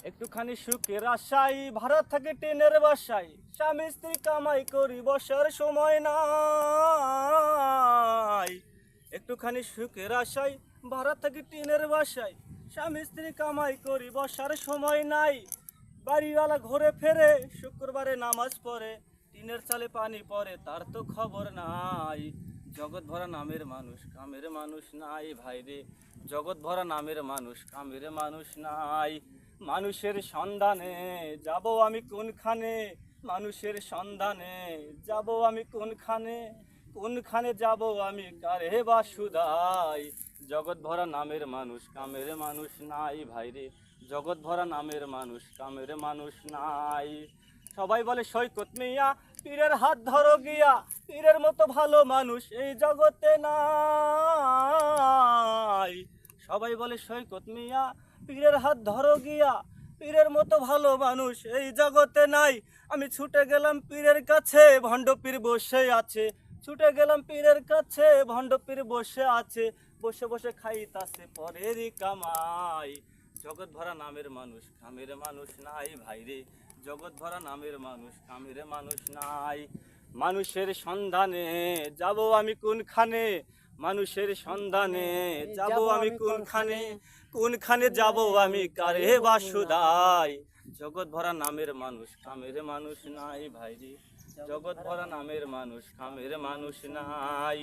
একটুখানি সুখের আশায় ভাড়া থাকে ট্রেনের বাসায়, স্বামী স্ত্রী কামাই করি বসার সময় নাই। একটুখানি সুখের আশায় ভাড়া থাকে ট্রেনের বাসায়, স্বামী স্ত্রী কামাই করি বসার সময় নাই। বাড়িওয়ালা ঘুরে ফেরে শুক্রবারে নামাজ পড়ে, টিনের চালে পানি পড়ে তার তো খবর নাই। জগৎ ভরা নামের মানুষ কামের মানুষ নাই ভাইরে, জগৎ ভরা নামের মানুষ কামের মানুষ নাই। মানুষের সন্ধানে যাব আমি কোনখানে, মানুষের সন্ধানে যাব আমি কোনখানে, কোনখানে যাব আমি কারে বা সুদাই। জগৎ ভরা নামের মানুষ কামের মানুষ নাই ভাইরে, জগৎ ভরা নামের মানুষ কামের মানুষ নাই। সবাই বলে সৈকত মিয়া পীরের হাত ধরো গিয়া, পীরের মতো ভালো মানুষ এই জগতে নাই। সবাই বলে সৈকত মিয়া পীরের হাত ধরো গিয়া, পীরের মতো ভালো মানুষ এই জগতে নাই। আমি ছুটে গেলাম পীরের কাছে, ভণ্ড পীর বসে আছে। ছুটে গেলাম পীরের কাছে, ভণ্ড পীর বসে আছে। বসে বসে খাইতাছে পরেরই কামাই। জগৎ ভরা নামের মানুষ কামের মানুষ নাই ভাইরে, জগৎ ভরা নামের মানুষ কামের মানুষ নাই। মানুষের সন্ধানে যাব আমি কোনখানে, মানুষের সন্ধানে যাব আমি কোনখানে, কোনখানে যাব আমি কারে বা সুদাই। জগৎ ভরা নামের মানুষ কামের মানুষ নাই ভাইরে, জগৎ ভরা নামের মানুষ কামের মানুষ নাই।